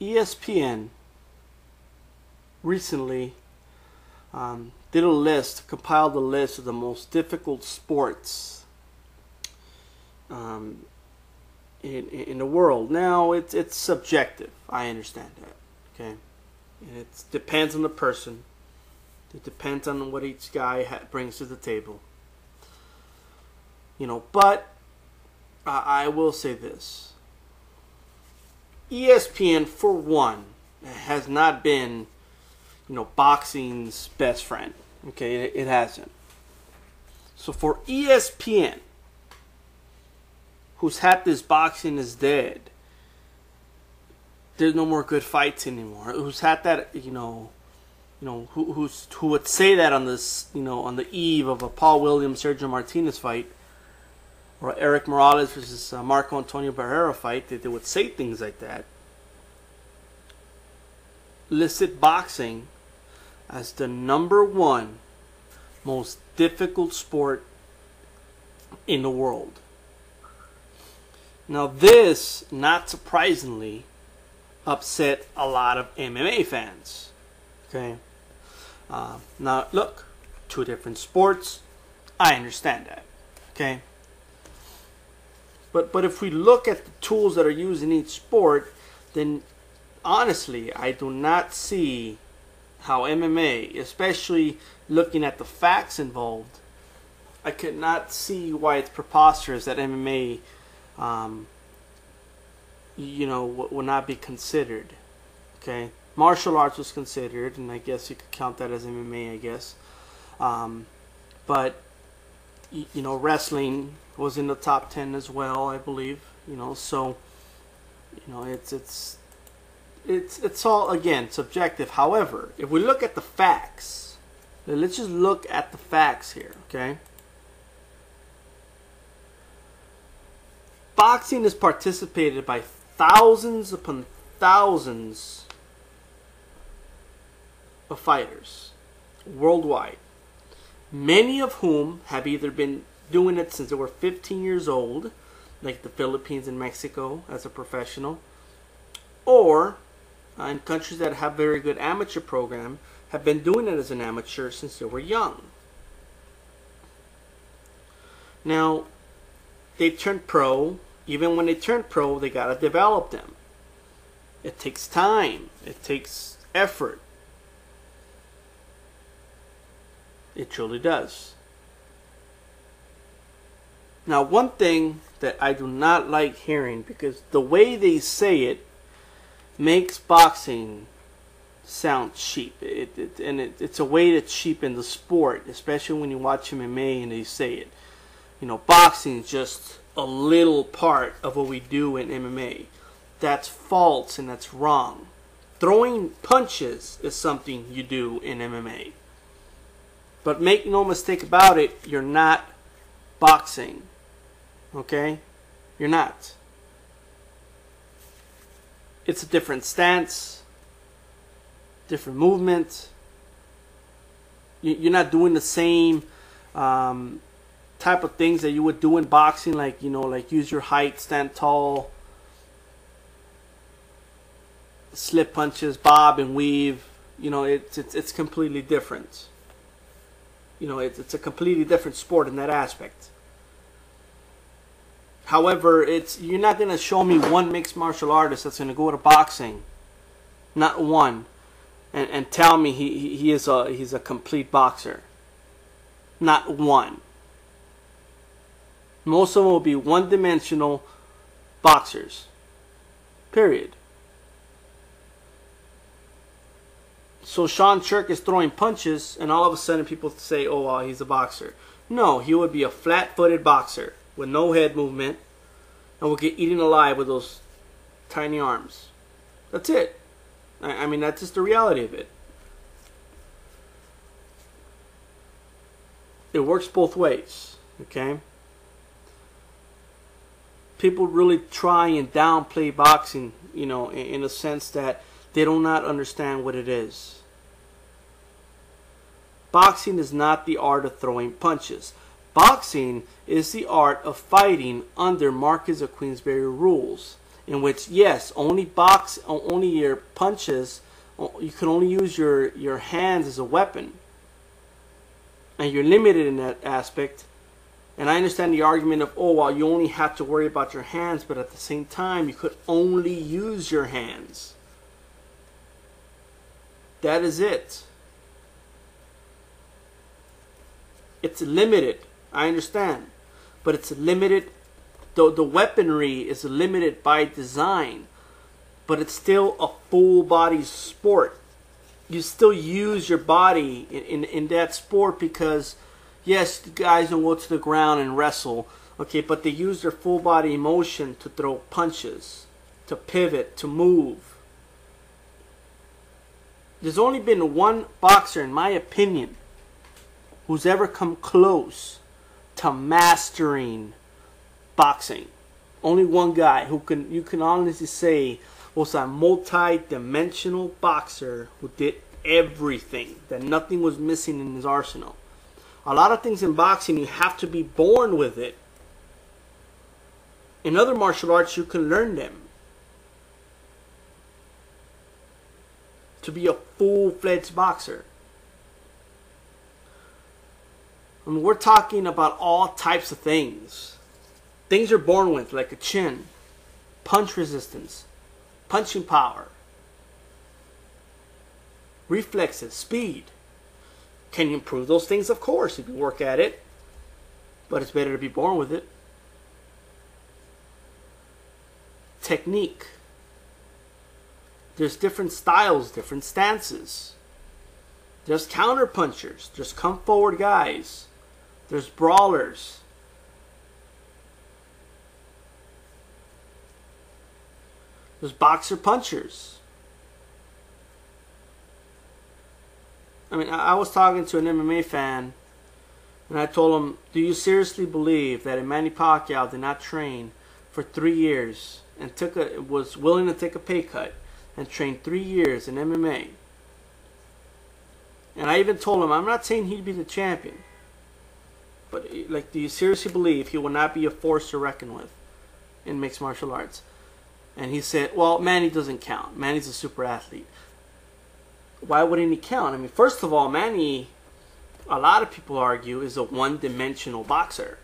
ESPN recently did a list, compiled a list of the most difficult sports in the world. Now, it's subjective. I understand that. Okay, and it depends on the person. It depends on what each guy brings to the table. You know, but I will say this: ESPN, for one, has not been, you know, boxing's best friend. Okay, it hasn't. So for ESPN, who's had this boxing is dead, there's no more good fights anymore. Who's had that, who would say that on this, on the eve of a Paul Williams Sergio Martinez fight, or Eric Morales versus Marco Antonio Barrera fight, that they would say things like that. Listed boxing as the #1 most difficult sport in the world. Now this, not surprisingly, upset a lot of MMA fans. Okay. Now look, two different sports. I understand that. Okay. But if we look at the tools that are used in each sport, then honestly, I do not see how MMA, especially looking at the facts involved, I could not see why it's preposterous that MMA, will not be considered. Okay, martial arts was considered, and I guess you could count that as MMA, I guess. But wrestling was in the top 10 as well, I believe. So it's all, again, subjective. However, if we look at the facts, let's just look at the facts here, okay? Boxing is participated by thousands upon thousands of fighters worldwide, many of whom have either been doing it since they were 15 years old, like the Philippines and Mexico as a professional, or in countries that have very good amateur program, have been doing it as an amateur since they were young. Now, they turned pro. Even when they turn pro, they gotta develop them. It takes time. It takes effort. It truly does. Now, one thing that I do not like hearing, because the way they say it makes boxing sound cheap. It's a way to cheapen the sport, especially when you watch MMA and they say it. Boxing is just a little part of what we do in MMA. That's false and that's wrong. Throwing punches is something you do in MMA. But make no mistake about it, you're not boxing. Okay? You're not. It's a different stance, different movement. You're not doing the same type of things that you would do in boxing, like use your height, stand tall, slip punches, bob and weave. It's completely different. It's a completely different sport in that aspect. However, you're not going to show me one mixed martial artist that's going to go to boxing, not one, and tell me he's a complete boxer. Not one. Most of them will be one-dimensional boxers. Period. So Sean Sherk is throwing punches, and all of a sudden people say, oh, well, he's a boxer. No, he would be a flat-footed boxer with no head movement, and will get eaten alive with those tiny arms. That's it. I mean, that's just the reality of it. It works both ways, okay? People really try and downplay boxing, in a sense that they do not understand what it is. Boxing is not the art of throwing punches. Boxing is the art of fighting under Marquez of Queensberry rules. in which, yes, only your punches, you can only use your hands as a weapon, and you're limited in that aspect. And I understand the argument of, oh, well, you only have to worry about your hands, but at the same time, you could only use your hands. That is it. It's limited. I understand. But it's limited. The weaponry is limited by design. But it's still a full body sport. You still use your body in that sport because, yes, the guys don't go to the ground and wrestle. Okay, but they use their full body motion to throw punches, to pivot, to move. There's only been one boxer, in my opinion, who's ever come close to mastering boxing. Only one guy who you can honestly say was a multi-dimensional boxer who did everything, that nothing was missing in his arsenal. A lot of things in boxing, you have to be born with it. In other martial arts, you can learn them. To be a full-fledged boxer. I mean, we're talking about all types of things. Things you're born with, like a chin, punch resistance, punching power, reflexes, speed. Can you improve those things? Of course, if you work at it. But it's better to be born with it. Technique. There's different styles, different stances. There's counter punchers. There's come forward guys. There's brawlers. There's boxer punchers. I mean, I was talking to an MMA fan, and I told him, do you seriously believe that Manny Pacquiao did not train for 3 years and was willing to take a pay cut and train 3 years in MMA? And I even told him, I'm not saying he'd be the champion, but like, do you seriously believe he will not be a force to reckon with in mixed martial arts? And he said, well, Manny doesn't count. Manny's a super athlete. Why wouldn't he count? I mean, first of all, Manny, a lot of people argue, is a one-dimensional boxer.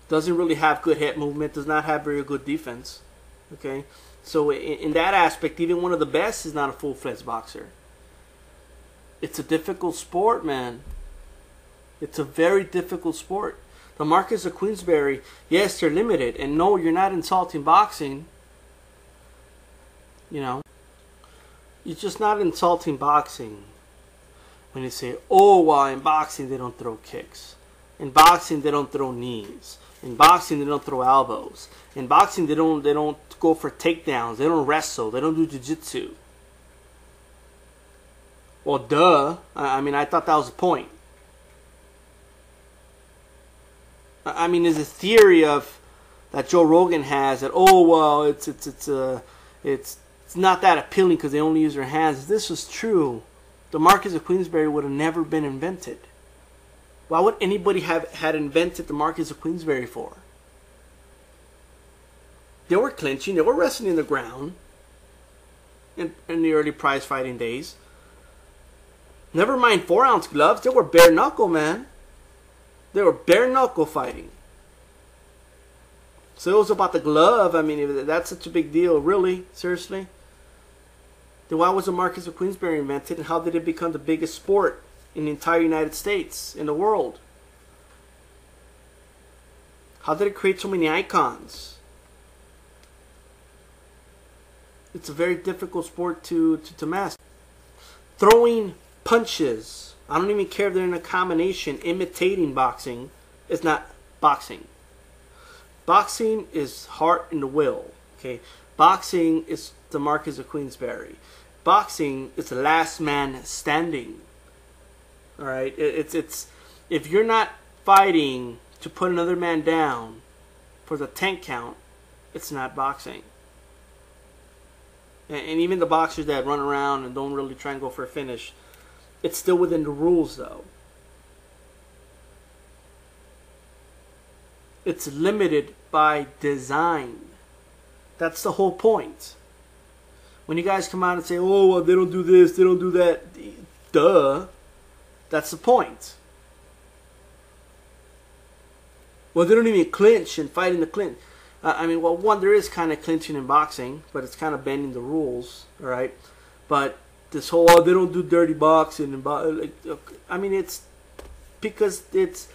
Doesn't really have good head movement, does not have very good defense. Okay? So in that aspect, even one of the best is not a full-fledged boxer. It's a difficult sport, man. It's a very difficult sport. The Marquez of Queensberry, yes, they're limited. And no, you're not insulting boxing. You know. You're just not insulting boxing when you say, oh, well, in boxing they don't throw kicks. In boxing they don't throw knees. In boxing they don't throw elbows. In boxing they don't go for takedowns. They don't wrestle. They don't do jiu-jitsu. Well, duh. I mean, I thought that was the point. I mean, there's a theory of that Joe Rogan has that, oh, well, it's not that appealing because they only use their hands. If this was true, the Marquez of Queensberry would have never been invented. Why would anybody had invented the Marquez of Queensberry for? They were clinching. They were wrestling in the ground in the early prize fighting days. Never mind 4-ounce gloves. They were bare knuckle, man. They were bare knuckle fighting. So it was about the glove. I mean, if that's such a big deal, really, seriously. Then why was the Marquez of Queensberry invented, and how did it become the biggest sport in the entire United States, in the world? How did it create so many icons? It's a very difficult sport to master. Throwing punches. I don't even care if they're in a combination. Imitating boxing is not boxing. Boxing is heart and the will. Okay, boxing is the Marquez of Queensberry. Boxing is the last man standing. All right, it's if you're not fighting to put another man down for the 10 count, it's not boxing. And even the boxers that run around and don't really try and go for a finish, it's still within the rules, though. It's limited by design. That's the whole point. When you guys come out and say, oh, well, they don't do this, they don't do that. Duh. That's the point. Well, they don't even clinch and fight in the clinch. I mean, well, one, there is kind of clinching in boxing, but it's kind of bending the rules, all right? But this whole, oh, they don't do dirty boxing. And I mean, it's because it's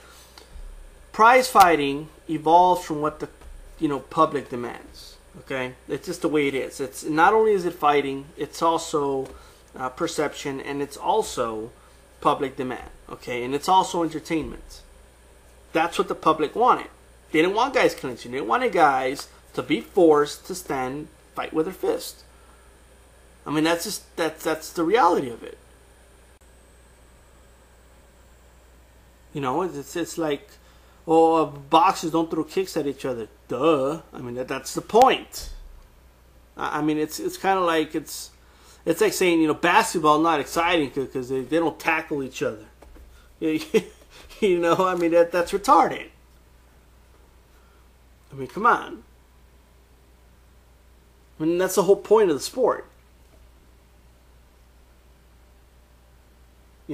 prize fighting evolves from what the public demands. Okay, it's just the way it is. It's not only is it fighting, it's also perception, and it's also public demand. Okay, and it's also entertainment. That's what the public wanted. They didn't want guys clinching. They wanted guys to be forced to stand, fight with their fist. I mean, that's the reality of it. You know, it's like, oh, boxers don't throw kicks at each other. Duh. I mean, that's the point. I mean, it's kind of like it's like saying, basketball not exciting because they don't tackle each other. I mean, that's retarded. I mean, come on. I mean, that's the whole point of the sport. I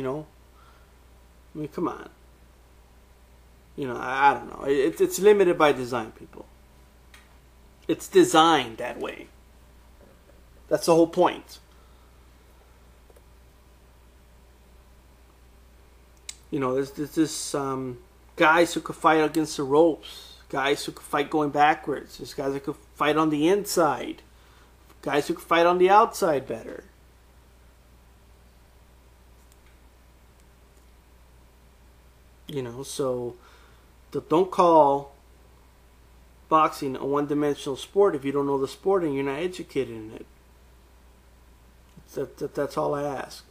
mean, come on. I don't know. It's limited by design, people. It's designed that way. That's the whole point. There's this guys who could fight against the ropes. Guys who could fight going backwards. There's guys that could fight on the inside. Guys who could fight on the outside better. So don't call boxing a one-dimensional sport if you don't know the sport and you're not educated in it. That's all I ask.